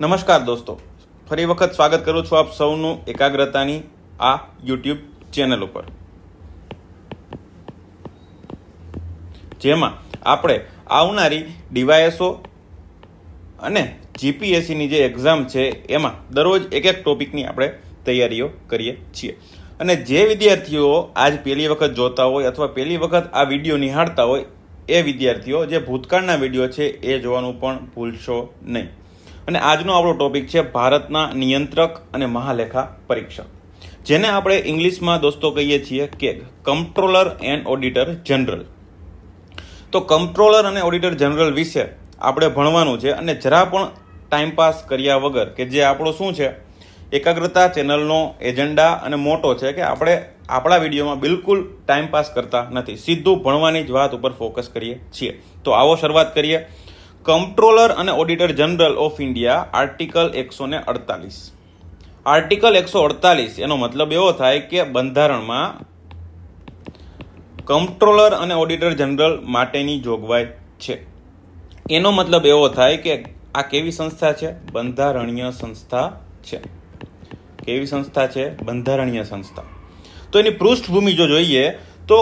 નમસ્કાર દોસ્તો, ફરી વખત સ્વાગત કરું છું આપ સૌનું એકાગ્રતાની આ યુટ્યુબ ચેનલ ઉપર, જેમાં આપણે આવનારી ડીવાયએસઓ અને જીપીએસસીની જે એક્ઝામ છે એમાં દરરોજ એક ટોપિકની આપણે તૈયારીઓ કરીએ છીએ. અને જે વિદ્યાર્થીઓ આજ પહેલી વખત જોતા હોય અથવા પહેલી વખત આ વિડીયો નિહાળતા હોય એ વિદ્યાર્થીઓ જે ભૂતકાળના વિડીયો છે એ જોવાનું પણ ભૂલશો નહીં. અને આજનો આપણો ટોપિક છે ભારતના નિયંત્રક અને મહાલેખા પરીક્ષક, જેને આપણે ઇંગ્લિશમાં દોસ્તો કહીએ છીએ કે કમ્પ્ટ્રોલર એન્ડ ઓડિટર જનરલ. તો કમ્પ્ટ્રોલર અને ઓડિટર જનરલ વિશે આપણે ભણવાનું છે, અને જરા પણ ટાઈમપાસ કર્યા વગર, કે જે આપણો શું છે એકાગ્રતા ચેનલનો એજન્ડા અને મોટો છે કે આપણે આપણા વિડીયોમાં બિલકુલ ટાઈમપાસ કરતા નથી, સીધું ભણવાની જ વાત ઉપર ફોકસ કરીએ છીએ. તો આવો શરૂઆત કરીએ. કમ્પ્ટ્રોલર અને auditor general of India article 148. Article 148 એનો મતલબ એવો થાય કે બંધારણમાં કમ્પ્ટ્રોલર અને ઓડિટર જનરલ માટેની જોગવાઈ છે. એનો મતલબ એવો થાય કે આ કેવી સંસ્થા છે? બંધારણીય સંસ્થા છે. કેવી સંસ્થા છે? બંધારણીય સંસ્થા. તો એની પૃષ્ઠભૂમિ જો જોઈએ તો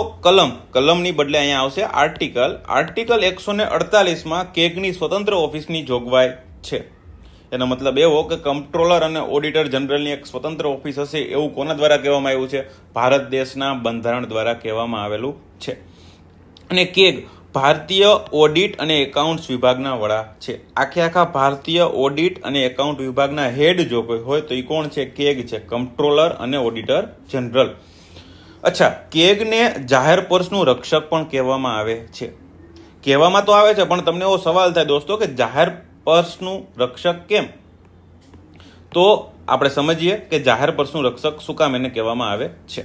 કલમની બદલે અહીંયા આવશે આર્ટિકલ 148માં કેગની સ્વતંત્ર ઓફિસની જોગવાઈ છે. એનો મતલબ એવો કે કમ્પ્ટ્રોલર અને ઓડિટર જનરલની એક સ્વતંત્ર ઓફિસ હશે, એવું કોના દ્વારા કહેવામાં આવ્યું છે? ભારત દેશના બંધારણ દ્વારા કહેવામાં આવેલું છે. અને કેગ ભારતીય ઓડિટ અને એકાઉન્ટ્સ વિભાગના વડા છે. આખા ભારતીય ઓડિટ અને એકાઉન્ટ વિભાગના હેડ જો કોઈ હોય તો એ કોણ છે? કેગ છે, કમ્પ્ટ્રોલર અને ઓડિટર જનરલ. અચ્છા, કેગને જાહેર પર્સનું રક્ષક પણ કહેવામાં આવે છે. કહેવામાં તો આવે છે, પણ તમને એવો સવાલ થાય દોસ્તો કે જાહેર પર્સનું રક્ષક કેમ? તો આપણે સમજીએ કે જાહેર પર્સનું રક્ષક શું કામ એને કહેવામાં આવે છે.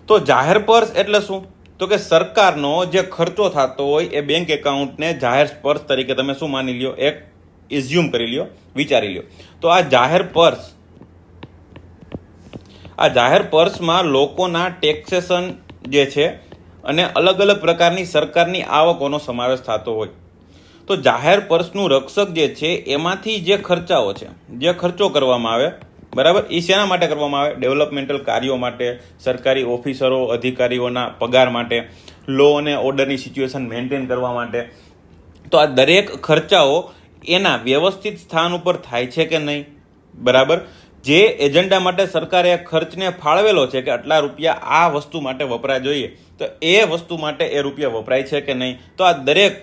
તો જાહેર પર્સ એટલે શું? તો કે સરકારનો જે ખર્ચો થતો હોય એ બેંક એકાઉન્ટને જાહેર પર્સ તરીકે તમે શું માની લ્યો? એક ઇઝ્યુમ કરી લ્યો, વિચારી લ્યો. તો આ જાહેર પર્સમાં લોકોના ટેક્સેશન જે છે અને અલગ અલગ પ્રકારની સરકારની આવકોનો સમાવેશ થતો હોય. તો જાહેર પર્સનું રક્ષક જે છે એમાંથી જે ખર્ચાઓ છે, જે ખર્ચો કરવામાં આવે, બરાબર, એ શેના માટે કરવામાં આવે? ડેવલપમેન્ટલ કાર્યો માટે, સરકારી ઓફિસરો અધિકારીઓના પગાર માટે, લો અને ઓર્ડરની સિચ્યુએશન મેન્ટેન કરવા માટે. તો આ દરેક ખર્ચાઓ એના વ્યવસ્થિત સ્થાન ઉપર થાય છે કે નહીં? બરાબર. જે એજન્ડા માટે સરકારે ખર્ચને ફાળવેલો છે કે આટલા રૂપિયા આ વસ્તુ માટે વપરાય જોઈએ, તો એ વસ્તુ માટે એ રૂપિયા વપરાય છે કે નહીં? તો આ દરેક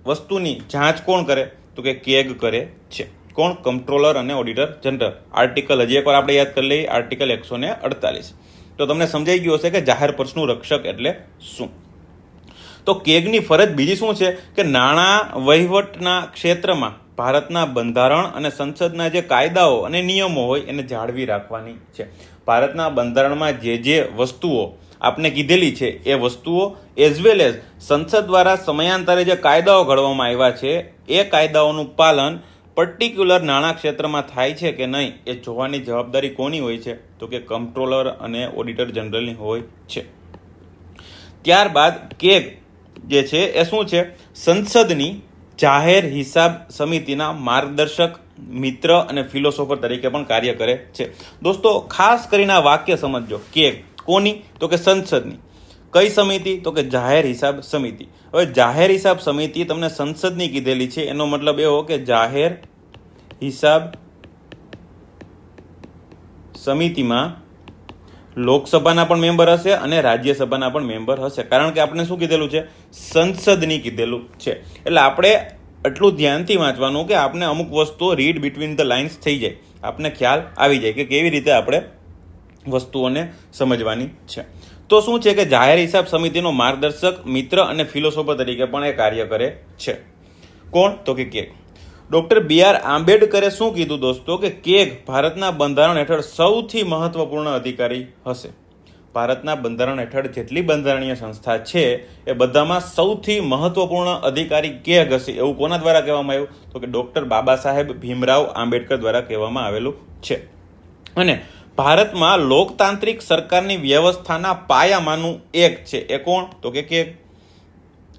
વસ્તુની જાંચ કોણ કરે? તો કે કેગ કરે છે. કોણ? કમ્પ્ટ્રોલર અને ઓડિટર જનરલ. આર્ટિકલ હજી એકવાર આપણે યાદ કરી લઈએ, આર્ટિકલ 148. તો તમને સમજાઈ ગયું હશે કે જાહેર પર્સનું રક્ષક એટલે શું. તો કેગની ફરજ બીજી શું છે? કે નાણાં વહીવટના ક્ષેત્રમાં ભારતના બંધારણ અને સંસદના જે કાયદાઓ અને નિયમો હોય એને જાળવી રાખવાની છે. ભારતના બંધારણમાં જે વસ્તુઓ આપને કીધેલી છે એ વસ્તુઓ, એઝ વેલ એઝ સંસદ દ્વારા સમયાંતરે જે કાયદાઓ ઘડવામાં આવ્યા છે એ કાયદાઓનું પાલન પર્ટિક્યુલર નાણાં ક્ષેત્રમાં થાય છે કે નહીં એ જોવાની જવાબદારી કોની હોય છે? તો કે કમ્પ્ટ્રોલર અને ઓડિટર જનરલની હોય છે. ત્યારબાદ કેગ જે છે એ શું છે? સંસદની જાહેર હિસાબ સમિતિના માર્ગદર્શક, મિત્ર અને ફિલોસોફર તરીકે પણ કાર્ય કરે છે. દોસ્તો ખાસ કરીને આ વાક્ય સમજજો. કેગ કોની? તો કે સંસદની. કઈ સમિતિ? તો કે જાહેર હિસાબ સમિતિ. હવે જાહેર હિસાબ સમિતિ તમને સંસદની કીધેલી છે, એનો મતલબ એવો કે જાહેર હિસાબ સમિતિમાં લોકસભાના પણ મેમ્બર હશે અને રાજ્યસભાના પણ મેમ્બર હશે, કારણ કે આપણે શું કીધેલું છે? સંસદની કીધેલું છે. એટલે આપણે એટલું ધ્યાનથી વાંચવાનું કે આપણે અમુક વસ્તુઓ રીડ બિટવીન ધ લાઇન્સ થઈ જાય, આપણે ખ્યાલ આવી જાય કે કેવી રીતે આપણે વસ્તુઓને સમજવાની છે. તો શું છે કે જાહેર હિસાબ સમિતિનો માર્ગદર્શક, મિત્ર અને ફિલોસોફર તરીકે પણ એ કાર્ય કરે છે. કોણ? તો કે કેગ. Doctor B.R. આંબેડકરે શું કીધું દોસ્તો? કે કેગ ભારતના બંધારણ હેઠળ સૌથી મહત્વપૂર્ણ અધિકારી હશે. ભારતના બંધારણ હેઠળ જેટલી બંધારણીય સંસ્થા છે એ બધામાં સૌથી મહત્વપૂર્ણ અધિકારી કેગ હશે, એવું કોના દ્વારા કહેવામાં આવ્યું? તો કે ડોક્ટર બાબા સાહેબ ભીમરાવ આંબેડકર દ્વારા કહેવામાં આવેલું છે. અને ભારતમાં લોકતાંત્રિક સરકારની વ્યવસ્થાના પાયામાંનું એક છે એ કોણ? તો કે કેગ.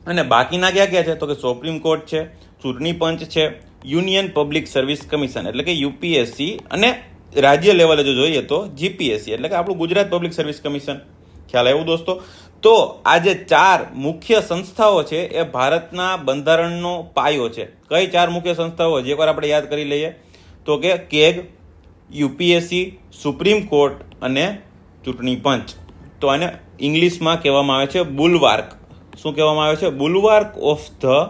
અને બાકીના ક્યાં છે? તો કે સુપ્રીમ કોર્ટ છે, ચૂંટણી પંચ છે, યુનિયન પબ્લિક સર્વિસ કમિશન એટલે કે યુપીએસસી, અને રાજ્ય લેવલે જો જોઈએ તો જીપીએસસી એટલે કે આપણું ગુજરાત પબ્લિક સર્વિસ કમિશન. ખ્યાલ આવ્યું દોસ્તો? તો આ જે 4 મુખ્ય સંસ્થાઓ છે એ ભારતના બંધારણનો પાયો છે. કઈ 4 મુખ્ય સંસ્થાઓ જે એકવાર આપણે યાદ કરી લઈએ તો કે કેગ, યુપીએસસી, સુપ્રીમ કોર્ટ અને ચૂંટણી પંચ. તો આને ઇંગ્લિશમાં કહેવામાં આવે છે બુલવાર્ક. શું કહેવામાં આવે છે? બુલવાર્ક ઓફ ધ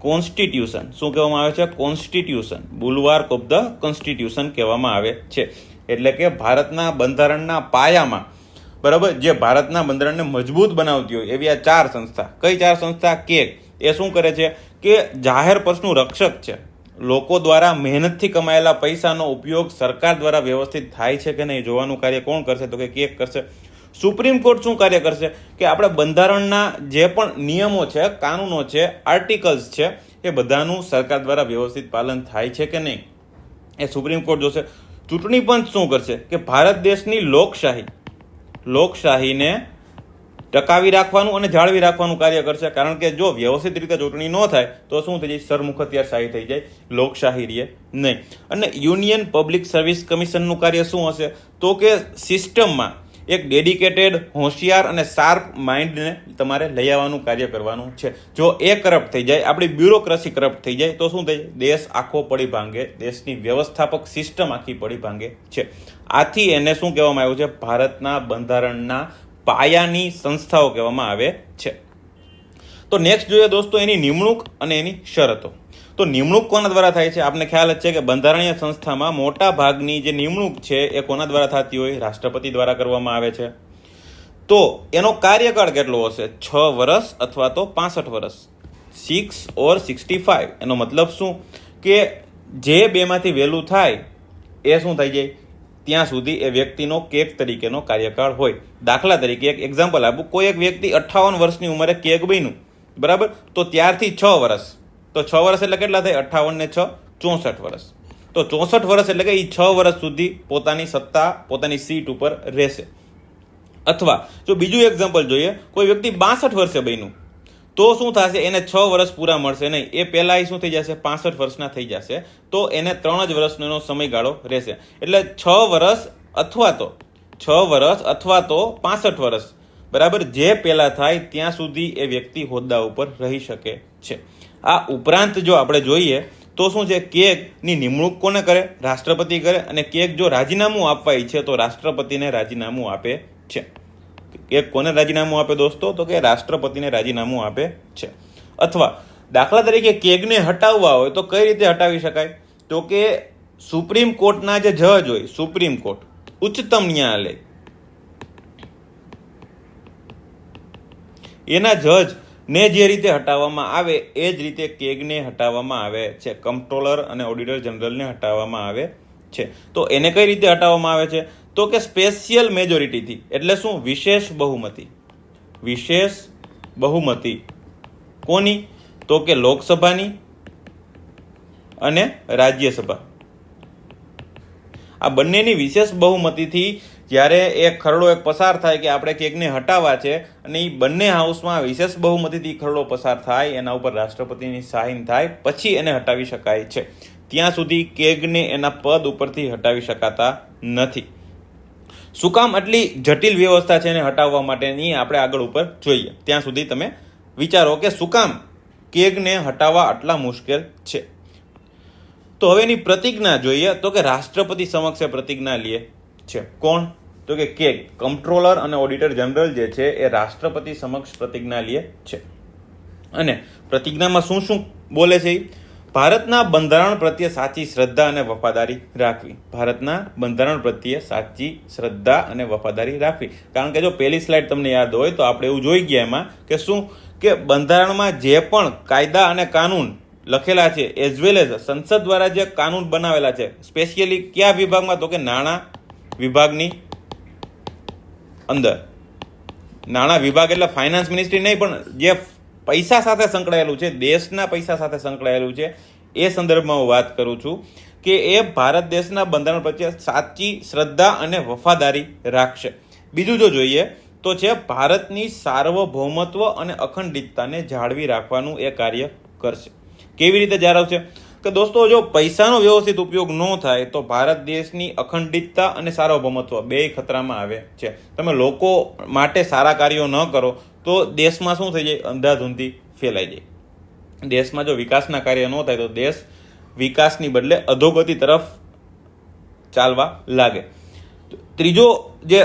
કોન્સ્ટિટ્યુશન. શું કહેવામાં આવે છે? કોન્સ્ટિટ્યુશન. બુલવાર્ક ઓફ ધ કોન્સ્ટિટ્યુશન કહેવામાં આવે છે. એટલે કે ભારતના બંધારણના પાયામાં, બરાબર, જે ભારતના બંધારણને મજબૂત બનાવતી હોય એવી આ 4 સંસ્થા. કઈ 4 સંસ્થા? કેગ એ શું કરે છે કે જાહેર પર્સનું રક્ષક છે. લોકો દ્વારા મહેનતથી કમાયેલા પૈસાનો ઉપયોગ સરકાર દ્વારા વ્યવસ્થિત થાય છે કે નહીં જોવાનું કાર્ય કોણ કરશે? તો કે કેગ કરશે. સુપ્રીમ કોર્ટ શું કાર્ય કરશે કે આપણે બંધારણના જે પણ નિયમો છે, કાનૂનો છે, આર્ટિકલ્સ છે એ બધાનું સરકાર દ્વારા વ્યવસ્થિત પાલન થાય છે કે નહીં એ સુપ્રીમ કોર્ટ જોશે. ચૂંટણી પંચ શું કરશે કે ભારત દેશની લોકશાહીને ટકાવી રાખવાનું અને જાળવી રાખવાનું કાર્ય કરશે. કારણ કે જો વ્યવસ્થિત રીતે ચૂંટણી ન થાય તો શું થઈ જાય? સરમુખત્યારશાહી થઈ જાય, લોકશાહી રહે નહીં. અને યુનિયન પબ્લિક સર્વિસ કમિશનનું કાર્ય શું હશે? તો કે સિસ્ટમમાં એક ડેડિકેટેડ, હોશિયાર અને શાર્પ માઇન્ડને તમારે લઈ આવવાનું કાર્ય કરવાનું છે. જો એ કરપ્ટ થઈ જાય, આપણી બ્યુરોક્રેસી કરપ્ટ થઈ જાય તો શું થાય? દેશ આખો પડી ભાંગે, દેશની વ્યવસ્થાપક સિસ્ટમ આખી પડી ભાંગે છે. આથી એને શું કહેવામાં આવ્યું છે? ભારતના બંધારણના પાયાની સંસ્થાઓ કહેવામાં આવે છે. તો નેક્સ્ટ જોઈએ દોસ્તો એની નિમણૂક અને એની શરતો. તો નિમણૂક કોના દ્વારા થાય છે? આપને ખ્યાલ જ છે કે બંધારણીય સંસ્થામાં મોટા ભાગની જે નિમણૂક છે એ કોના દ્વારા થતી હોય? રાષ્ટ્રપતિ દ્વારા કરવામાં આવે છે. તો એનો કાર્યકાળ કેટલો હશે? 6 વર્ષ અથવા તો 65 વર્ષ, 6 or 65. એનો મતલબ શું કે જે બેમાંથી વહેલું થાય એ શું થઈ જાય? ત્યાં સુધી એ વ્યક્તિનો કેગ તરીકેનો કાર્યકાળ હોય. દાખલા તરીકે એક એક્ઝામ્પલ આપું. કોઈ એક વ્યક્તિ 58 વર્ષની ઉંમરે કેગ બન્યું, બરાબર, તો ત્યારથી 6 વર્ષ, તો 6 વર્ષ એટલે કેટલા થાય? 58 ને 6 64 વર્ષ. તો 64 વર્ષ એટલે કે એ 6 વર્ષ સુધી પોતાની સત્તા, પોતાની સીટ ઉપર રહેશે. અથવા જો બીજું એક્ઝામ્પલ જોઈએ, કોઈ વ્યક્તિ 62 વર્ષે બન્યું તો શું થશે? એને 6 વર્ષ પૂરા મળશે નહીં, એ પહેલા એ શું થઈ જશે? 65 વર્ષના થઈ જશે. તો એને 3 જ વર્ષનો એનો સમયગાળો રહેશે. એટલે 6 વર્ષ અથવા તો 65 વર્ષ, બરાબર, જે પહેલા થાય ત્યાં સુધી એ વ્યક્તિ હોદ્દા ઉપર રહી શકે છે. આ ઉપરાંત જો આપણે જોઈએ તો શું છે? કેગની નિમણૂક કોને કરે? રાષ્ટ્રપતિ કરે. અને કેગ જો રાજીનામું આપવા ઈચ્છે તો રાષ્ટ્રપતિને રાજીનામું આપે છે. કેગ કોને રાજીનામું આપે દોસ્તો? તો કે રાષ્ટ્રપતિને રાજીનામું આપે છે. અથવા દાખલા તરીકે કેગને હટાવવા હોય તો કઈ રીતે હટાવી શકાય? તો કે સુપ્રીમ કોર્ટના જે જજ હોય, સુપ્રીમ કોર્ટ, ઉચ્ચતમ ન્યાયાલય, એના જજ ને જે રીતે હટાવવામાં આવે એ જ રીતે કેગને હટાવવામાં આવે છે. કમ્પ્ટ્રોલર અને ઓડિટર જનરલને હટાવવામાં આવે છે. તો એને કઈ રીતે હટાવવામાં આવે છે? તો કે સ્પેશિયલ મેજોરિટીથી. એટલે શું? વિશેષ બહુમતી. વિશેષ બહુમતી કોની? તો કે લોકસભાની અને રાજ્યસભા. આ બંનેની વિશેષ બહુમતીથી જ્યારે એક ખરડો પસાર થાય કે આપણે કેગને હટાવવા છે અને એ બંને હાઉસમાં વિશેષ બહુમતીથી ખરડો પસાર થાય, એના ઉપર રાષ્ટ્રપતિની સાઇન થાય, પછી એને હટાવી શકાય છે. ત્યાં સુધી કેગને એના પદ ઉપરથી હટાવી શકાતા નથી. શું કામ આટલી જટિલ વ્યવસ્થા છે એને હટાવવા માટેની? આપણે આગળ ઉપર જોઈએ. ત્યાં સુધી તમે વિચારો કે શું કામ કેગને હટાવવા આટલા મુશ્કેલ છે. તો હવે એની પ્રતિજ્ઞા જોઈએ તો કે રાષ્ટ્રપતિ સમક્ષ પ્રતિજ્ઞા લે છે. કોણ? તો કે કેગ, કમ્પ્ટ્રોલર અને ઓડિટર જનરલ જે છે એ રાષ્ટ્રપતિ સમક્ષ પ્રતિજ્ઞા લે છે. અને પ્રતિજ્ઞામાં શું શું બોલે છે? ભારતના બંધારણ પ્રત્યે સાચી શ્રદ્ધા અને વફાદારી રાખવી. ભારતના બંધારણ પ્રત્યે સાચી શ્રદ્ધા અને વફાદારી રાખવી. કારણ કે જો પહેલી સ્લાઇડ તમને યાદ હોય તો આપણે એવું જોઈ ગયા એમાં કે શું કે બંધારણમાં જે પણ કાયદા અને કાનૂન લખેલા છે, એઝ વેલ એઝ સંસદ દ્વારા જે કાનૂન બનાવેલા છે, સ્પેશિયલી કયા વિભાગમાં? તો કે નાણાં વિભાગની અંદર. નાણાં વિભાગ એટલે ફાઇનાન્સ મિનિસ્ટ્રી નહીં, પણ જે પૈસા સાથે સંકળાયેલું છે, દેશના પૈસા સાથે સંકળાયેલું છે, એ સંદર્ભમાં હું વાત કરું છું કે એ ભારત દેશના બંધારણ પ્રત્યે સાચી શ્રદ્ધા અને વફાદારી રાખશે. બીજું જો જોઈએ તો છે ભારતની સાર્વભૌમત્વ અને અખંડિતતાને જાળવી રાખવાનું એ કાર્ય કરશે. કેવી રીતે જાળવશે? કે દોસ્તો જો પૈસાનો વ્યવસ્થિત ઉપયોગ ન થાય તો ભારત દેશની અખંડિતતા અને સાર્વભૌમત્વ બે ખતરામાં આવે છે. તમે લોકો માટે સારા કાર્યો ન કરો તો દેશમાં શું થઈ જાય? અંધાધૂંધી ફેલાઈ જાય. દેશમાં જો વિકાસના કાર્ય ન થાય તો દેશ વિકાસની બદલે અધોગતિ તરફ ચાલવા લાગે. ત્રીજો જે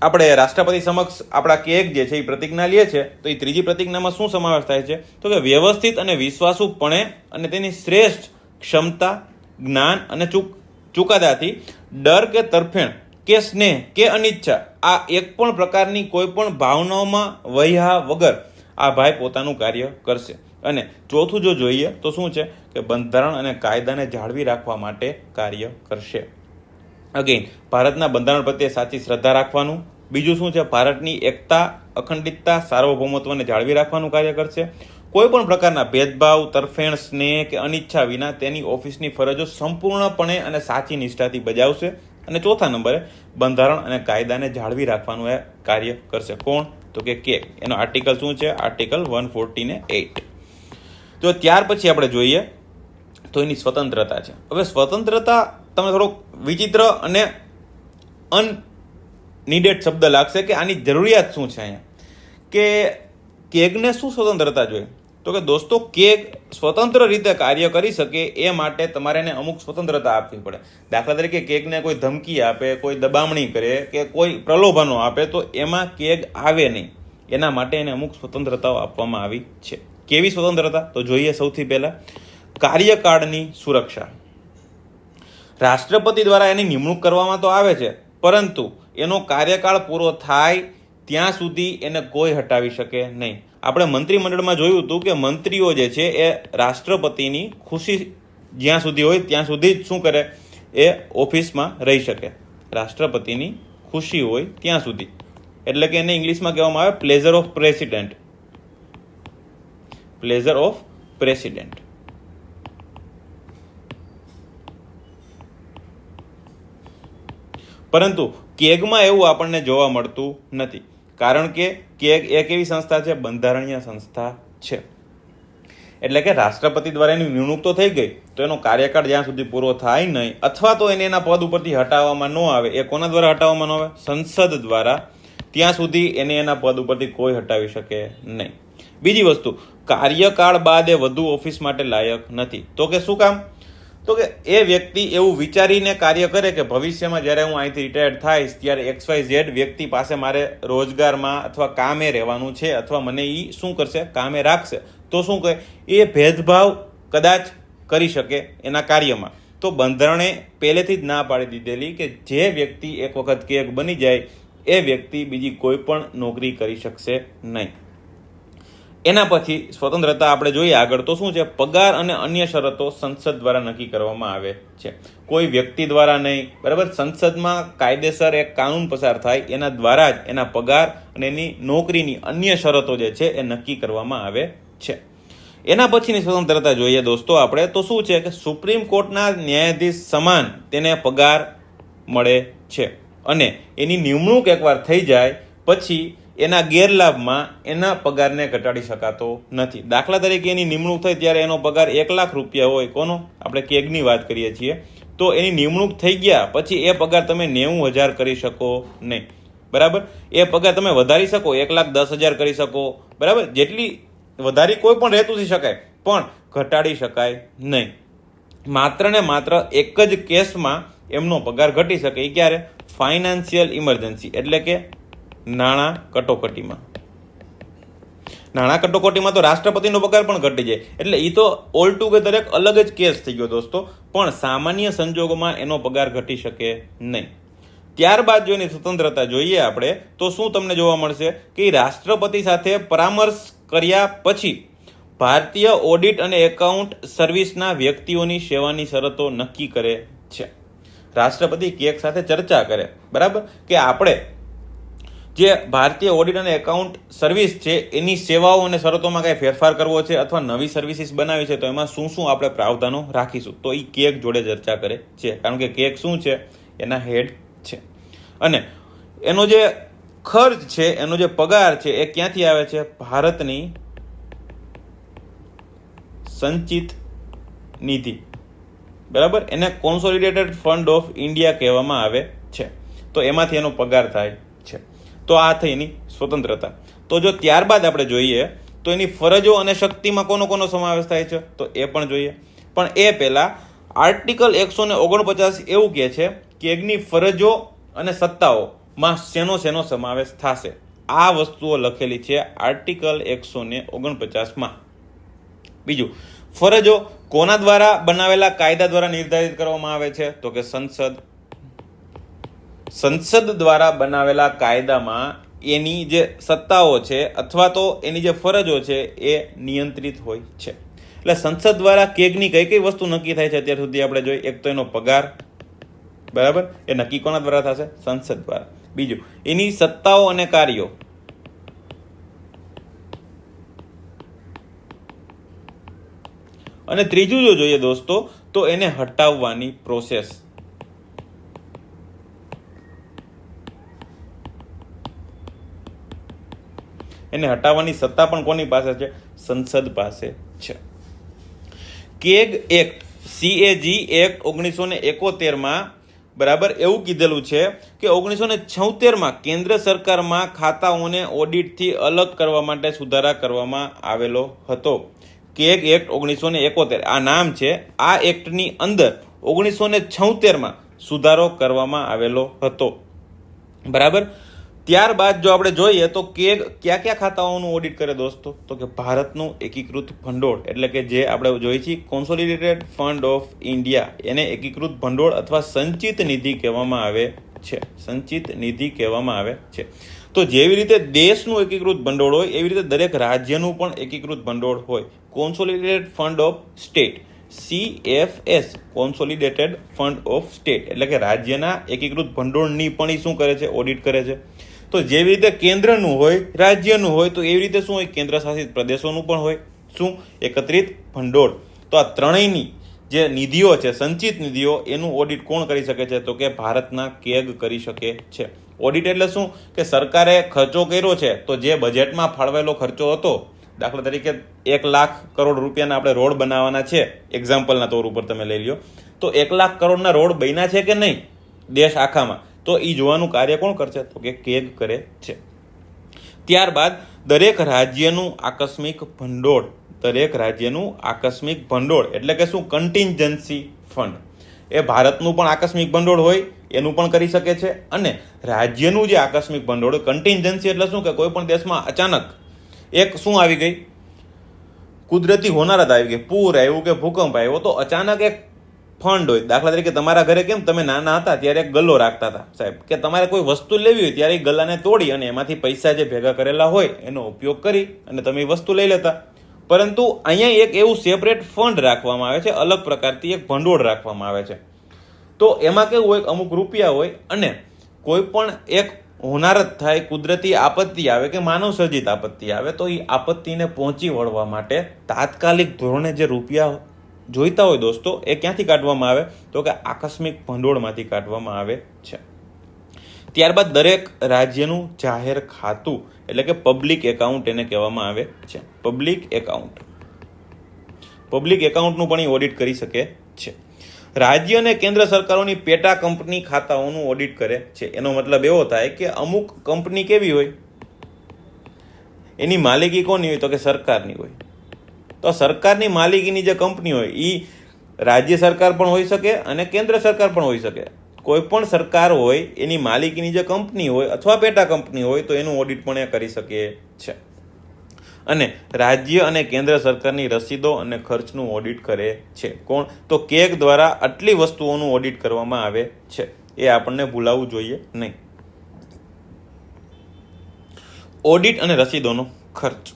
આપણે રાષ્ટ્રપતિ સમક્ષ આપણા કેગ જે છે એ પ્રતિજ્ઞા લે છે, તો એ ત્રીજી પ્રતિજ્ઞામાં શું સમાવેશ થાય છે? તો કે વ્યવસ્થિત અને વિશ્વાસુપણે અને તેની શ્રેષ્ઠ ક્ષમતા, જ્ઞાન અને ચુકાદાથી ડર કે તરફેણ કે સ્નેહ કે અનિચ્છા આ એક પણ પ્રકારની કોઈ પણ ભાવનાઓમાં વહ્યા વગર આ ભાઈ પોતાનું કાર્ય કરશે. અને ચોથું જો જોઈએ તો શું છે કે બંધારણ અને કાયદાને જાળવી રાખવા માટે કાર્ય કરશે. અગેન ભારતના બંધારણ પ્રત્યે સાચી શ્રદ્ધા રાખવાનું. બીજું શું છે? ભારતની એકતા, અખંડિતતા, સાર્વભૌમત્વને જાળવી રાખવાનું કાર્ય કરશે. કોઈ પણ પ્રકારના ભેદભાવ, તરફેણ, સ્નેહ કે અનિચ્છા વિના તેની ઓફિસની ફરજો સંપૂર્ણપણે અને સાચી નિષ્ઠાથી બજાવશે. અને ચોથા નંબરે બંધારણ અને કાયદાને જાળવી રાખવાનું એ કાર્ય કરશે. કોણ? તો કે કેગ. એનો આર્ટિકલ શું છે? આર્ટિકલ 148. તો ત્યાર પછી આપણે જોઈએ તો એની સ્વતંત્રતા છે. હવે સ્વતંત્રતા તમને થોડોક વિચિત્ર અને અનનીડેડ શબ્દ લાગશે કે આની જરૂરિયાત શું છે અહીંયા, કે કેગને શું સ્વતંત્રતા જોઈએ? તો કે દોસ્તો કેગ સ્વતંત્ર રીતે કાર્ય કરી શકે એ માટે તમારે એને અમુક સ્વતંત્રતા આપવી પડે. દાખલા તરીકે કેગને કોઈ ધમકી આપે, કોઈ દબામણી કરે કે કોઈ પ્રલોભનો આપે તો એમાં કેગ આવે નહીં. એના માટે એને અમુક સ્વતંત્રતાઓ આપવામાં આવી છે. કેવી સ્વતંત્રતા? તો જોઈએ સૌથી પહેલા કાર્યકાળની સુરક્ષા. રાષ્ટ્રપતિ દ્વારા એની નિમણૂક કરવામાં તો આવે છે, પરંતુ એનો કાર્યકાળ પૂરો થાય ત્યાં સુધી એને કોઈ હટાવી શકે નહીં. આપણે મંત્રીમંડળમાં જોયું હતું કે મંત્રીઓ જે છે એ રાષ્ટ્રપતિની ખુશી જ્યાં સુધી હોય ત્યાં સુધી જ શું કરે? એ ઓફિસમાં રહી શકે. રાષ્ટ્રપતિની ખુશી હોય ત્યાં સુધી, એટલે કે એને ઇંગ્લિશમાં કહેવામાં આવે pleasure of president. Pleasure of president. પરંતુ કેગમાં એવું આપણને જોવા મળતું નથી, કારણ કે કેગ એક એવી સંસ્થા છે, બંધારણીય સંસ્થા છે. એટલે કે રાષ્ટ્રપતિ દ્વારા એની નિમણૂક તો થઈ ગઈ, તો એનો કાર્યકાળ જ્યાં સુધી પૂરો થાય નહીં અથવા તો એને એના પદ ઉપરથી હટાવવામાં ન આવે. એ કોના દ્વારા હટાવવામાં ન આવે? સંસદ દ્વારા. ત્યાં સુધી એને એના પદ ઉપરથી કોઈ હટાવી શકે નહીં. બીજી વસ્તુ, કાર્યકાળ બાદ એ વધુ ઓફિસ માટે લાયક નથી. તો કે શું કામ? તો કે એ વ્યક્તિ એવું વિચારીને કાર્ય કરે કે ભવિષ્યમાં જ્યારે હું અહીંથી રિટાયર્ડ થઈશ ત્યારે XYZ વ્યક્તિ પાસે મારે રોજગારમાં અથવા કામે રહેવાનું છે, અથવા મને એ શું કરશે? કામે રાખશે. તો શું કહે? એ ભેદભાવ કદાચ કરી શકે એના કાર્યમાં. તો બંધારણે પહેલેથી જ ના પાડી દીધેલી કે જે વ્યક્તિ એક વખત કેગ બની જાય એ વ્યક્તિ બીજી કોઈ પણ નોકરી કરી શકશે નહીં. એના પછી સ્વતંત્રતા આપણે જોઈએ આગળ તો શું છે? પગાર અને અન્ય શરતો સંસદ દ્વારા નક્કી કરવામાં આવે છે, કોઈ વ્યક્તિ દ્વારા નહીં. બરાબર? સંસદમાં કાયદેસર એક કાનૂન પસાર થાય એના દ્વારા જ એના પગાર અને એની નોકરીની અન્ય શરતો જે છે એ નક્કી કરવામાં આવે છે. એના પછીની સ્વતંત્રતા જોઈએ દોસ્તો આપણે તો શું છે કે સુપ્રીમ કોર્ટના ન્યાયાધીશ સમાન તેને પગાર મળે છે, અને એની નિમણૂક એકવાર થઈ જાય પછી એના ગેરલાભમાં એના પગારને ઘટાડી શકાતો નથી. દાખલા તરીકે એની નિમણૂક થઈ ત્યારે એનો પગાર 1 લાખ રૂપિયા હોય. કોનો? આપણે કેગની વાત કરીએ છીએ. તો એની નિમણૂક થઈ ગયા પછી એ પગાર તમે 90,000 કરી શકો નહીં. બરાબર? એ પગાર તમે વધારી શકો, 1,10,000 કરી શકો. બરાબર? જેટલી વધારી કોઈ પણ રહેતું શકાય, પણ ઘટાડી શકાય નહીં. માત્ર ને માત્ર એક જ કેસમાં એમનો પગાર ઘટી શકે. એ ક્યારે? ફાઇનાન્શિયલ ઇમરજન્સી, એટલે કે નાણાં કટોકટીમાં. નાણાં કટોકટીમાં તો રાષ્ટ્રપતિનો પગાર પણ ઘટી જાય, એટલે એ તો ઓલ ટુગેધર એક અલગ જ કેસ થઈ ગયો દોસ્તો. પણ સામાન્ય સંજોગોમાં એનો પગાર ઘટી શકે નહીં. ત્યારબાદ જો એની સ્વતંત્રતા જોઈએ આપણે તો શું તમને જોવા મળશે કે રાષ્ટ્રપતિ સાથે પરામર્શ કર્યા પછી ભારતીય ઓડિટ અને એકાઉન્ટ સર્વિસના વ્યક્તિઓની સેવાની શરતો નક્કી કરે છે. રાષ્ટ્રપતિ કેગ સાથે ચર્ચા કરે, બરાબર, કે આપણે જે ભારતીય ઓડિટ અને એકાઉન્ટ સર્વિસ છે એની સેવાઓ અને શરતોમાં કાંઈ ફેરફાર કરવો છે અથવા નવી સર્વિસીસ બનાવી છે તો એમાં શું શું આપણે પ્રાવધાનો રાખીશું. તો એ કેગ જોડે ચર્ચા કરે છે, કારણ કે કેગ શું છે? એના હેડ છે. અને એનો જે ખર્ચ છે, એનો જે પગાર છે એ ક્યાંથી આવે છે? ભારતની સંચિત નિધિ, બરાબર, એને કોન્સોલિડેટેડ ફંડ ઓફ ઇન્ડિયા કહેવામાં આવે છે. તો એમાંથી એનો પગાર થાય છે. તો આ થઈ એની સ્વતંત્રતા. તો જો ત્યારબાદ આપણે જોઈએ તો એની ફરજો અને શક્તિમાં કોનો સમાવેશ થાય છે, તો એ પણ જોઈએ. પણ એ પહેલા આર્ટિકલ 149 એવું કહે છે કે કેગની ફરજો અને સત્તાઓમાં શેનો સમાવેશ થશે. આ વસ્તુઓ લખેલી છે આર્ટિકલ 149માં. બીજું, ફરજો કોના દ્વારા બનાવેલા કાયદા દ્વારા નિર્ધારિત કરવામાં આવે છે, તો કે સંસદ દ્વારા બનાવેલા કાયદામાં એની જે સત્તાઓ છે અથવા તો એની જે ફરજો છે એ નિયંત્રિત હોય છે. એટલે સંસદ દ્વારા કેગની કઈ વસ્તુ નક્કી થાય છે અત્યાર સુધી આપણે જોઈએ. એક તો એનો પગાર, બરાબર, એ નક્કી કોના દ્વારા થશે, સંસદ દ્વારા. બીજું, એની સત્તાઓ અને કાર્યો, અને ત્રીજું જો જોઈએ દોસ્તો તો એને હટાવવાની પ્રોસેસ. એને હટાવવાની સત્તા પણ કોની પાસે છે, સંસદ પાસે છે. કેગ એક્ટ CAG એક્ટ 1971માં, બરાબર, એવું કીધેલું છે કે 1976માં કેન્દ્ર સરકારમાં ખાતાઓને ઓડિટથી અલગ કરવા માટે સુધારા કરવામાં આવેલો હતો. કેગ એક્ટ 1971 આ નામ છે. આ એક્ટની અંદર 1976માં સુધારો કરવામાં આવેલો હતો, બરાબર. ત્યારબાદ જો આપણે જોઈએ તો કેગ કયા ખાતાઓનું ઓડિટ કરે દોસ્તો, તો કે ભારતનું એકીકૃત ભંડોળ, એટલે કે જે આપણે જોઈએ છીએ કોન્સોલિડેટેડ ફંડ ઓફ ઇન્ડિયા, એને એકીકૃત ભંડોળ અથવા સંચિત નિધિ કહેવામાં આવે છે. સંચિત નિધિ કહેવામાં આવે છે. તો જેવી રીતે દેશનું એકીકૃત ભંડોળ હોય એવી રીતે દરેક રાજ્યનું પણ એકીકૃત ભંડોળ હોય. Consolidated fund of state, CFS, consolidated fund of state, એટલે કે રાજ્યના એકીકૃત ભંડોળની પણ એ શું કરે છે, ઓડિટ કરે છે. તો જેવી રીતે કેન્દ્રનું હોય, રાજ્યનું હોય, તો એવી રીતે શું હોય, કેન્દ્ર શાસિત પ્રદેશોનું પણ હોય. શું, એકત્રિત ભંડોળ. તો આ ત્રણેયની જે નિધિઓ છે, સંચિત નિધિઓ, એનું ઓડિટ કોણ કરી શકે છે, તો કે ભારતના કેગ કરી શકે છે. ઓડિટ એટલે શું, કે સરકારે ખર્ચો કર્યો છે તો જે બજેટમાં ફાળવેલો ખર્ચો હતો, દાખલા તરીકે 1 લાખ કરોડ રૂપિયાના આપણે રોડ બનાવવાના છે, એક્ઝામ્પલના તौर ઉપર તમે લઈ લો, તો 1 લાખ કરોડના રોડ બન્યા છે કે નહીં દેશ આખામાં, તો એ જોવાનું કાર્ય કોણ કરશે, તો કે કેગ કરે છે. ત્યારબાદ દરેક રાજ્યનું આકસ્મિક ભંડોળ, દરેક રાજ્યનું આકસ્મિક ભંડોળ એટલે કે શું, કન્ટિન્જન્સી ફંડ, એ ભારતનું પણ આકસ્મિક ભંડોળ હોય એનું પણ કરી શકે છે. અને રાજ્યનું જે આકસ્મિક ભંડોળ, કન્ટિન્જન્સી એટલે શું, કે કોઈ પણ દેશમાં અચાનક એક શું આવી ગઈ, કુદરતી હોનારત આવી ગઈ, પૂર આવ્યું કે ભૂકંપ આવ્યો, તો અચાનક એક ફંડ હોય. દાખલા તરીકે તમારા ઘરે કેમ તમે નાના હતા ત્યારે એક ગલ્લો રાખતા હતા સાહેબ, કે તમારે કોઈ વસ્તુ લેવી હોય ત્યારે એ ગલ્લાને તોડી અને એમાંથી પૈસા જે ભેગા કરેલા હોય એનો ઉપયોગ કરી અને તમે એ વસ્તુ લઈ લેતા. પરંતુ અહીંયા એક એવું સેપરેટ ફંડ રાખવામાં આવે છે, અલગ પ્રકારથી એક ભંડોળ રાખવામાં આવે છે. તો એમાં કેવું હોય, અમુક રૂપિયા હોય અને કોઈ પણ એક હોનારત થાય, કુદરતી આપત્તિ આવે કે માનવ સર્જિત આપત્તિ આવે, તો એ આપત્તિને પહોંચી વળવા માટે તાત્કાલિક ધોરણે જે રૂપિયા જોઈતા હોય દોસ્તો, એ ક્યાંથી કાઢવામાં આવે, તો કે આકસ્મિક ભંડોળમાંથી કાઢવામાં આવે છે. ત્યારબાદ દરેક રાજ્યનું જાહેર ખાતું એટલે કે પબ્લિક એકાઉન્ટ એને કહેવામાં આવે છે. પબ્લિક એકાઉન્ટનું પણ એ ઓડિટ કરી શકે છે. રાજ્ય અને કેન્દ્ર સરકારોની પેટા કંપની ખાતાઓનું ઓડિટ કરે છે. એનો મતલબ એવો થાય કે અમુક કંપની કેવી હોય, એની માલિકી કોની હોય, તો કે સરકારની હોય. તો સરકારની માલિકીની જે કંપની હોય એ રાજ્ય સરકાર પણ હોઈ શકે અને કેન્દ્ર સરકાર પણ હોઈ શકે. કોઈ પણ સરકાર હોય એની માલિકીની જે કંપની હોય અથવા પેટા કંપની હોય તો એનું ઓડિટ પણ એ કરી શકે છે. અને રાજ્ય અને કેન્દ્ર સરકારની રસીદો અને ખર્ચનું ઓડિટ કરે છે. કોણ, તો કેગ દ્વારા આટલી વસ્તુઓનું ઓડિટ કરવામાં આવે છે. એ આપણને ભૂલાવવું જોઈએ નહીં. ઓડિટ અને રસીદોનો ખર્ચ.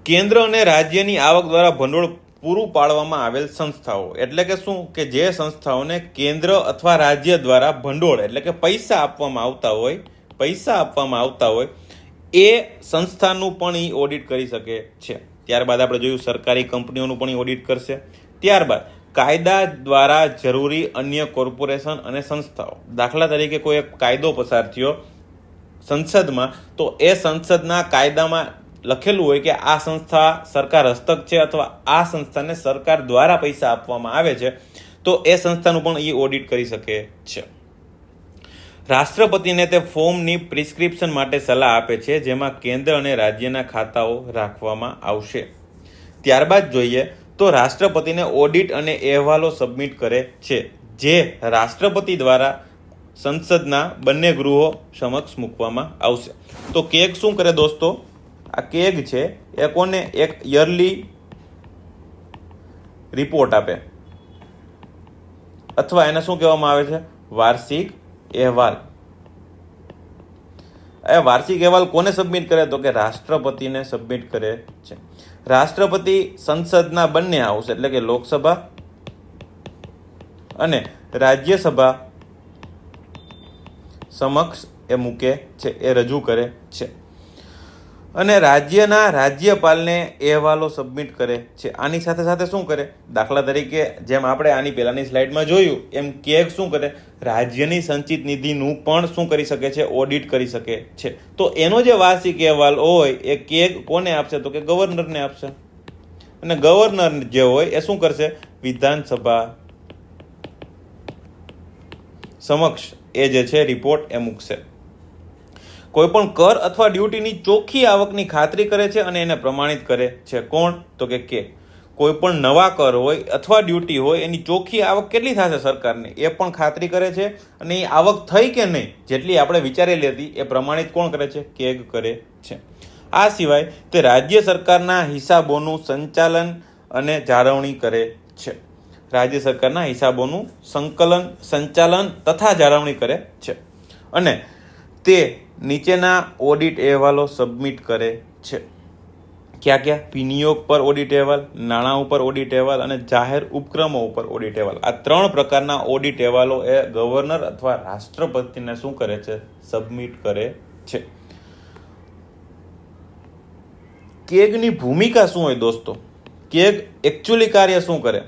કેન્દ્ર અને રાજ્યની આવક દ્વારા ભંડોળ પૂરું પાડવામાં આવેલ સંસ્થાઓ, એટલે કે શું, કે જે સંસ્થાઓને કેન્દ્ર અથવા રાજ્ય દ્વારા ભંડોળ એટલે કે પૈસા આપવામાં આવતા હોય એ સંસ્થાનું પણ એ ઓડિટ કરી શકે છે. ત્યારબાદ આપણે જોયું સરકારી કંપનીઓનું પણ એ ઓડિટ કરશે. ત્યારબાદ કાયદા દ્વારા જરૂરી અન્ય કોર્પોરેશન અને સંસ્થાઓ, દાખલા તરીકે કોઈ એક કાયદો પસાર થયો સંસદમાં, તો એ સંસદના કાયદામાં લખેલું હોય કે આ સંસ્થા સરકાર હસ્તક છે અથવા આ સંસ્થાને સરકાર દ્વારા પૈસા આપવામાં આવે છે, તો એ સંસ્થાનું પણ એ ઓડિટ કરી શકે છે. રાષ્ટ્રપતિને તે ફોર્મની પ્રિસ્ક્રિપ્શન માટે સલાહ આપે છે, જેમાં કેન્દ્ર અને રાજ્યના ખાતાઓ રાખવામાં આવશે. ત્યારબાદ જોઈએ તો રાષ્ટ્રપતિને ઓડિટ અને અહેવાલો સબમિટ કરે છે, જે રાષ્ટ્રપતિ દ્વારા સંસદના બંને ગૃહો સમક્ષ મૂકવામાં આવશે. તો કેગ શું કરે દોસ્તો? આ કેગ છે એ કોને એક યરલી રિપોર્ટ આપે, અથવા એને શું કહેવામાં આવે છે? વાર્ષિક અહેવાલ. એ વાર્ષિક અહેવાલ કોને સબમિટ કરે? તો કે રાષ્ટ્રપતિને સબમિટ કરે છે. રાષ્ટ્રપતિ સંસદના બંને હાઉસ એટલે કે લોકસભા અને રાજ્યસભા સમક્ષ એ મૂકે છે, એ રજૂ કરે છે. અને રાજ્યના રાજ્યપાલને અહેવાલો સબમિટ કરે છે. આની સાથે સાથે શું કરે? દાખલા તરીકે જેમ આપણે આની પહેલાની સ્લાઇડમાં જોયું એમ કેગ શું કરે? રાજ્યની સંચિત નિધિનું પણ શું કરી શકે છે? ઓડિટ કરી શકે છે. તો એનો જે વાર્ષિક અહેવાલ હોય એ કેગ કોને આપશે? તો કે ગવર્નરને આપશે. અને ગવર્નર જે હોય એ શું કરશે? વિધાનસભા સમક્ષ એ જે છે રિપોર્ટ એ મૂકશે. કોઈ પણ કર અથવા ડ્યુટીની ચોખ્ખી આવકની ખાતરી કરે છે અને એને પ્રમાણિત કરે છે. કોણ? તો કે કોઈ પણ નવા કર હોય અથવા ડ્યુટી હોય એની ચોખ્ખી આવક કેટલી થશે સરકારની એ પણ ખાતરી કરે છે, અને એ આવક થઈ કે નહીં જેટલી આપણે વિચારેલી હતી એ પ્રમાણિત કોણ કરે છે? કેગ કરે છે. આ સિવાય તે રાજ્ય સરકારના હિસાબોનું સંચાલન અને જાળવણી કરે છે. રાજ્ય સરકારના હિસાબોનું સંચાલન તથા જાળવણી કરે છે. અને તે નીચેના ઓડિટ અહેવાલો સબમિટ કરે છે. ક્યાં? વિનિયોગ પર ઓડિટ અહેવાલ, નાણાં ઉપર ઓડિટ અહેવાલ અને જાહેર ઉપક્રમો ઉપર ઓડિટ અહેવાલ. આ 3 પ્રકારના ઓડિટ અહેવાલો એ ગવર્નર અથવા રાષ્ટ્રપતિને શું કરે છે? સબમિટ કરે છે. કેગની ભૂમિકા શું હોય દોસ્તો? કેગ એકચ્યુઅલી કાર્ય શું કરે?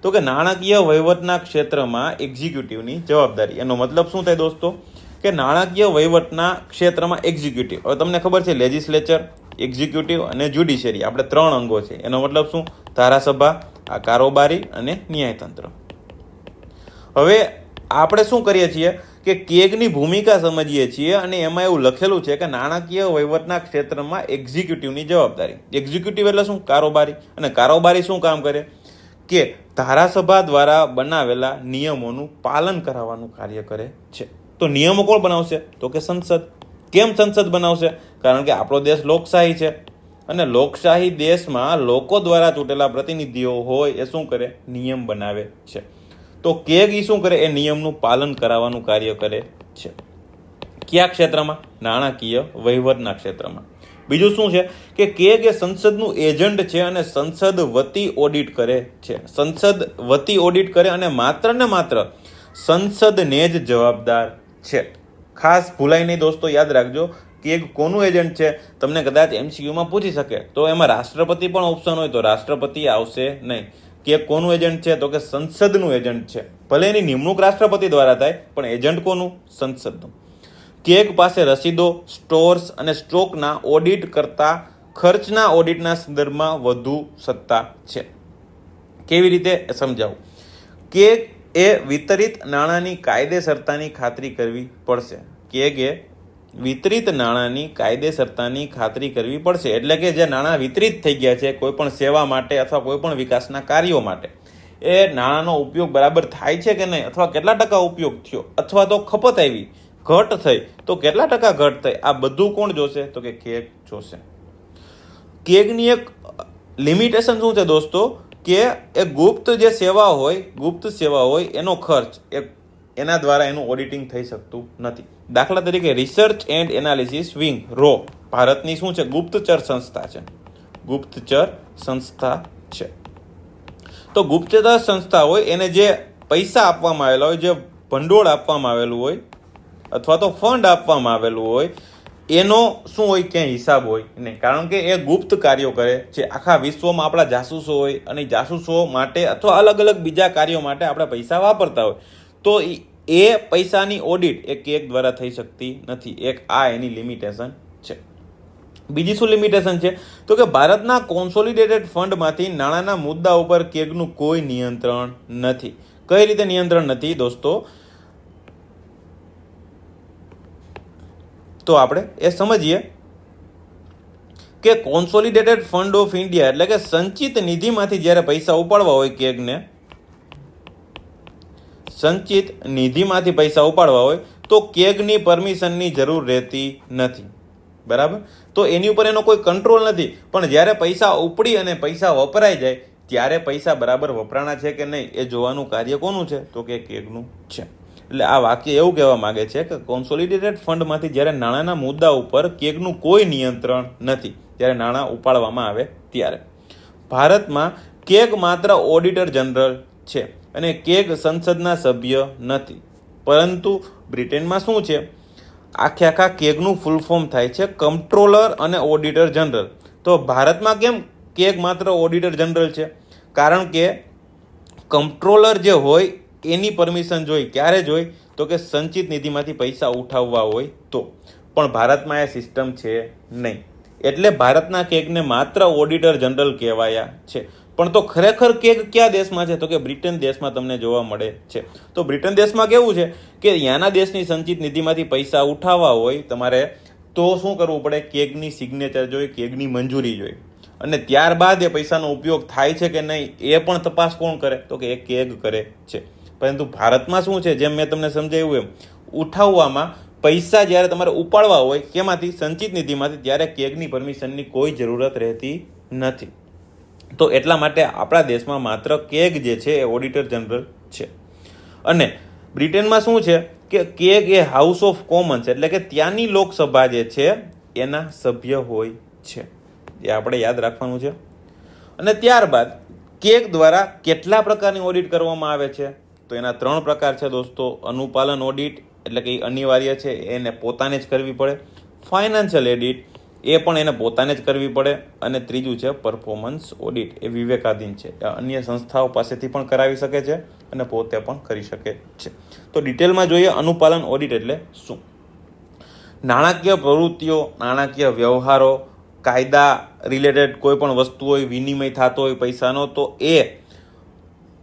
તો કે નાણાકીય વહીવટના ક્ષેત્રમાં એક્ઝિક્યુટિવની જવાબદારી. એનો મતલબ શું થાય દોસ્તો? કે નાણાકીય વહીવટના ક્ષેત્રમાં એક્ઝિક્યુટિવ, હવે તમને ખબર છે લેજિસ્લેચર, એક્ઝિક્યુટિવ અને જ્યુડિશિયરી, આપણે 3 અંગો છે. એનો મતલબ શું? ધારાસભા, આ કારોબારી અને ન્યાયતંત્ર. હવે આપણે શું કરીએ છીએ કે કેગની ભૂમિકા સમજીએ છીએ, અને એમાં એવું લખેલું છે કે નાણાકીય વહીવટના ક્ષેત્રમાં એક્ઝિક્યુટિવની જવાબદારી. એક્ઝિક્યુટિવ એટલે શું? કારોબારી. અને કારોબારી શું કામ કરે? કે ધારાસભા દ્વારા બનાવેલા નિયમોનું પાલન કરાવવાનું કાર્ય કરે છે. તો નિયમો કોણ બનાવશે? તો કે સંસદ. કેમ સંસદ બનાવશે? કારણ કે આપણો દેશ લોકશાહી છે, અને લોકશાહી દેશમાં લોકો દ્વારા ચૂંટેલા પ્રતિનિધિઓ હોય એ શું કરે? નિયમ બનાવે છે. તો કેગ ઈ શું કરે? એ નિયમનું પાલન કરાવવાનું કાર્ય કરે છે. કયા ક્ષેત્રમાં? નાણાકીય વહીવટના ક્ષેત્રમાં. બીજું શું છે કે કેગ એ સંસદનું એજન્ટ છે અને સંસદ વતી ઓડિટ કરે છે. સંસદ વતી ઓડિટ કરે અને માત્ર ને માત્ર સંસદને જ જવાબદાર છે. ખાસ ભૂલાય નહીં દોસ્તો, યાદ રાખજો કેગ કોનું એજન્ટ છે. તમને કદાચ MCQમાં પૂછી શકે તો એમાં રાષ્ટ્રપતિ પણ ઓપ્શન હોય તો રાષ્ટ્રપતિ આવશે નહીં. કેગ કોનું એજન્ટ છે? તો કે સંસદનું એજન્ટ છે. ભલે એની નિમણૂક રાષ્ટ્રપતિ દ્વારા થાય, પણ એજન્ટ કોનું? સંસદનું. કેગ પાસે રસીદો, સ્ટોર્સ અને સ્ટોકના ઓડિટ કરતા ખર્ચના ઓડિટના સંદર્ભમાં વધુ સત્તા છે. કેવી રીતે સમજાવું? કેગ એ વિતરિત નાણાંની કાયદેસરતાની ખાતરી કરવી પડશે. કેગે વિતરિત નાણાંની કાયદેસરતાની ખાતરી કરવી પડશે. એટલે કે જે નાણાં વિતરિત થઈ ગયા છે કોઈ પણ સેવા માટે અથવા કોઈ પણ વિકાસના કાર્યો માટે, એ નાણાંનો ઉપયોગ બરાબર થાય છે કે નહીં, અથવા કેટલા ટકા ઉપયોગ થયો, અથવા તો ખપત આવી, ઘટ થઈ તો કેટલા ટકા ઘટ થઈ, આ બધું કોણ જોશે? તો કે કેગ જોશે. કેગની એક લિમિટેશન શું છે દોસ્તો? કે એ ગુપ્ત જે સેવા હોય એનો ખર્ચ એના દ્વારા એનું ઓડિટિંગ થઈ શકતું નથી. દાખલા તરીકે રિસર્ચ એન્ડ એનાલિસિસ વિંગ રો ભારતની શું છે? ગુપ્તચર સંસ્થા છે. તો ગુપ્તચર સંસ્થા હોય એને જે પૈસા આપવામાં આવેલા હોય, જે ભંડોળ આપવામાં આવેલું હોય અથવા તો ફંડ આપવામાં આવેલું હોય, એનો શું હોય? ક્યાંય હિસાબ હોય નહીં, કારણ કે એ ગુપ્ત કાર્યો કરે છે. આખા વિશ્વમાં આપણા જાસૂસો હોય, અને જાસૂસો માટે અથવા અલગ અલગ બીજા કાર્યો માટે આપણે પૈસા વાપરતા હોય, તો એ પૈસાની ઓડિટ એ કેગ દ્વારા થઈ શકતી નથી. એક આ એની લિમિટેશન છે. બીજી શું લિમિટેશન છે તો કે ભારતના કોન્સોલિડેટેડ ફંડમાંથી નાણાંના મુદ્દા ઉપર કેગનું કોઈ નિયંત્રણ નથી. કઈ રીતે નિયંત્રણ નથી દોસ્તો, તો આપણે એ સમજીએ કે કોન્સોલિડેટેડ ફંડ ઓફ ઇન્ડિયા એટલે કે સંચિત નિધિમાંથી જ્યારે પૈસા ઉપાડવા હોય કેગને, સંચિત નિધિમાંથી પૈસા ઉપાડવા હોય તો કેગની પરમિશનની જરૂર રહેતી નથી. બરાબર, તો એની ઉપર એનો કોઈ કંટ્રોલ નથી. પણ જ્યારે પૈસા ઉપડી અને પૈસા વપરાઈ જાય ત્યારે પૈસા બરાબર વપરાણા છે કે નહીં એ જોવાનું કાર્ય કોનું છે તો કે કેગનું છે. એટલે આ વાક્ય એવું કહેવા માંગે છે કે કોન્સોલિડેટેડ ફંડમાંથી જ્યારે નાણાંના મુદ્દા ઉપર કેગનું કોઈ નિયંત્રણ નથી જ્યારે નાણાં ઉપાડવામાં આવે ત્યારે. ભારતમાં કેગ માત્ર ઓડિટર જનરલ છે અને કેગ સંસદના સભ્ય નથી. પરંતુ બ્રિટનમાં શું છે, આખા કેગનું ફૂલ ફોર્મ થાય છે કમ્પ્ટ્રોલર અને ઓડિટર જનરલ. તો ભારતમાં કેમ કેગ માત્ર ઓડિટર જનરલ છે? કારણ કે કમ્પ્ટ્રોલર જે હોય એની પરમિશન જોઈ, ક્યારે જોઈ તો કે સંચિત નિધિમાંથી પૈસા ઉઠાવવા હોય તો. પણ ભારતમાં એ સિસ્ટમ છે નહીં, એટલે ભારતના કેગને માત્ર ઓડિટર જનરલ કહેવાયા છે. પણ તો ખરેખર કેગ કયા દેશમાં છે તો કે બ્રિટન દેશમાં તમને જોવા મળે છે. તો બ્રિટન દેશમાં કેવું છે કે ત્યાંના દેશની સંચિત નિધિમાંથી પૈસા ઉઠાવવા હોય તમારે તો શું કરવું પડે, કેગની સિગ્નેચર જોઈ, કેગની મંજૂરી જોઈ, અને ત્યારબાદ એ પૈસાનો ઉપયોગ થાય છે કે નહીં એ પણ તપાસ કોણ કરે તો કે એ કેગ કરે છે. પરંતુ ભારતમાં શું છે, જેમ મેં તમને સમજાવ્યું એમ, ઉઠાવવામાં પૈસા જ્યારે તમારે ઉપાડવા હોય કેમાંથી, સંચિત નિધિમાંથી, ત્યારે કેગની પરમિશનની કોઈ જરૂરત રહેતી નથી. તો એટલા માટે આપણા દેશમાં માત્ર કેગ જે છે એ ઓડિટર જનરલ છે. અને બ્રિટનમાં શું છે કે CAG A house of Commons એટલે કે ત્યાંની લોકસભા જે છે એના સભ્ય હોય છે, એ આપણે યાદ રાખવાનું છે. અને ત્યારબાદ કેગ દ્વારા કેટલા પ્રકારની ઓડિટ કરવામાં આવે છે તો એના 3 પ્રકાર છે દોસ્તો. અનુપાલન ઓડિટ એટલે કે અનિવાર્ય છે, એને પોતાને જ કરવી પડે. ફાઇનાન્શિયલ ઓડિટ એ પણ એને પોતાને જ કરવી પડે. અને ત્રીજું છે પરફોર્મન્સ ઓડિટ, એ વિવેકાધીન છે, અન્ય સંસ્થાઓ પાસેથી પણ કરાવી શકે છે અને પોતે પણ કરી શકે છે. તો ડિટેલમાં જોઈએ અનુપાલન ઓડિટ એટલે શું. નાણાકીય પ્રવૃત્તિઓ, નાણાકીય વ્યવહારો, કાયદા રિલેટેડ કોઈ પણ વસ્તુ હોય, વિનિમય થતો હોય પૈસાનો, તો એ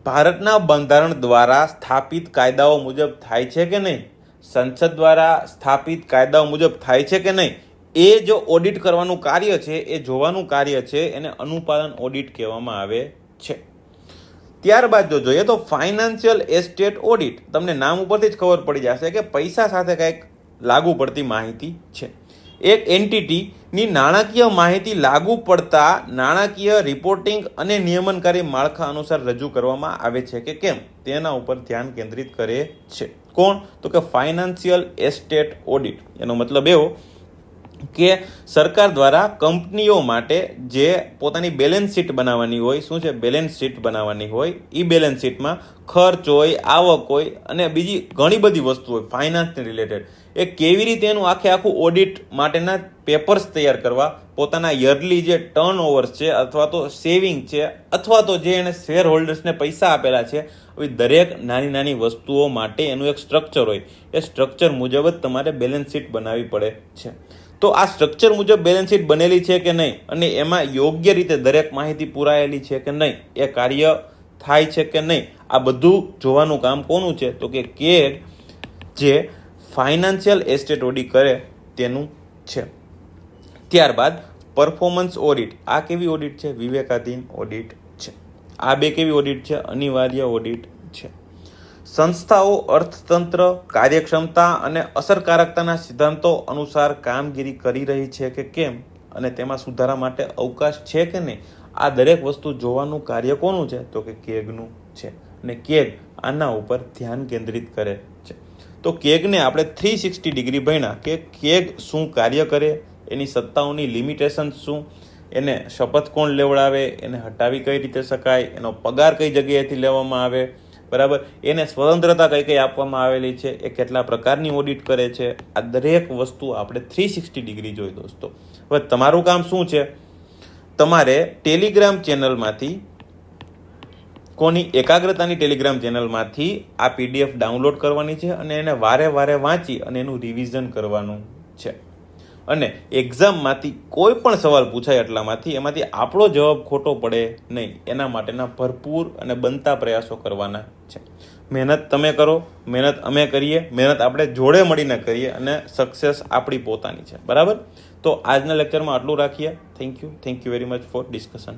ભારતના બંધારણ દ્વારા સ્થાપિત કાયદાઓ મુજબ થાય છે કે નહીં, સંસદ દ્વારા સ્થાપિત કાયદાઓ મુજબ થાય છે કે નહીં, એ જો ઓડિટ કરવાનું કાર્ય છે, એ જોવાનું કાર્ય છે, એને અનુપાલન ઓડિટ કહેવામાં આવે છે. ત્યારબાદ જો જોઈએ તો ફાઇનાન્શિયલ એસ્ટેટ ઓડિટ, તમને નામ ઉપરથી જ ખબર પડી જશે કે પૈસા સાથે કંઈક લાગુ પડતી માહિતી છે. એક એન્ટિટીની નાણાકીય માહિતી લાગુ પડતા નાણાકીય રિપોર્ટિંગ અને નિયમનકારી માળખા અનુસાર રજૂ કરવામાં આવે છે કે કેમ તેના ઉપર ધ્યાન કેન્દ્રિત કરે છે. કોણ તો કે ફાઇનાન્શિયલ એસ્ટેટ ઓડિટ. એનો મતલબ એવો કે સરકાર દ્વારા કંપનીઓ માટે જે પોતાની બેલેન્સ શીટ બનાવવાની હોય, શું છે બેલેન્સ શીટ બનાવવાની હોય, એ બેલેન્સ શીટમાં ખર્ચ હોય, આવક હોય અને બીજી ઘણી બધી વસ્તુ હોય ફાઇનાન્સને રિલેટેડ, એ કેવી રીતે એનું આખું ઓડિટ માટેના પેપર્સ તૈયાર કરવા, પોતાના યરલી જે ટર્ન ઓવર્સ છે અથવા તો સેવિંગ છે અથવા તો જે એને શેર હોલ્ડર્સને પૈસા આપેલા છે, આવી દરેક નાની નાની વસ્તુઓ માટે એનું એક સ્ટ્રક્ચર હોય, એ સ્ટ્રક્ચર મુજબ જ તમારે બેલેન્સ શીટ બનાવવી પડે છે. તો આ સ્ટ્રક્ચર મુજબ બેલેન્સ શીટ બનેલી છે કે નહીં અને એમાં યોગ્ય રીતે દરેક માહિતી પુરાયેલી છે કે નહીં, એ કાર્ય થાય છે કે નહીં, આ બધું જોવાનું કામ કોનું છે તો કે કેગ જે ફાઇનાન્શિયલ એસ્ટેટ ઓડિટ કરે તેનું છે. ત્યારબાદ પરફોર્મન્સ ઓડિટ, આ કેવી ઓડિટ છે? વિવેકાધીન ઓડિટ છે. આ બે કેવી ઓડિટ છે? અનિવાર્ય ઓડિટ છે. સંસ્થાઓ અર્થતંત્ર, કાર્યક્ષમતા અને અસરકારકતાના સિદ્ધાંતો અનુસાર કામગીરી કરી રહી છે કે કેમ અને તેમાં સુધારા માટે અવકાશ છે કે નહીં, આ દરેક વસ્તુ જોવાનું કાર્ય કોનું છે તો કે કેગનું છે. અને કેગ આના ઉપર ધ્યાન કેન્દ્રિત કરે છે. તો કેગને આપણે 360 ડિગ્રી ભણ્યા કે કેગ શું કાર્ય કરે, એની સત્તાઓની લિમિટેશન શું, એને શપથ કોણ લેવડાવે, એને હટાવી કઈ રીતે શકાય, એનો પગાર કઈ જગ્યાએથી લેવામાં આવે, બરાબર, એને સ્વતંત્રતા કઈ કઈ આપવામાં આવેલી છે, એ કેટલા પ્રકારની ઓડિટ કરે છે, આ દરેક વસ્તુ આપણે 360 ડિગ્રી જોઈ દોસ્તો. હવે તમારું કામ શું છે, તમારે ટેલિગ્રામ ચેનલમાંથી, કોની એકાગ્રતાની ટેલિગ્રામ ચેનલમાંથી આ પીડીએફ ડાઉનલોડ કરવાની છે અને એને વારે વારે વાંચી અને એનું રિવિઝન કરવાનું છે. અને એક્ઝામમાંથી કોઈ પણ સવાલ પૂછાય એટલામાંથી એમાંથી આપણો જવાબ ખોટો પડે નહીં એના માટેના ભરપૂર અને બનતા પ્રયાસો કરવાના છે. મહેનત તમે કરો, મહેનત અમે કરીએ, મહેનત આપણે જોડે મળીને કરીએ અને સક્સેસ આપણી પોતાની છે. બરાબર? તો આજના લેક્ચરમાં આટલું રાખીએ. Thank you very much for discussion.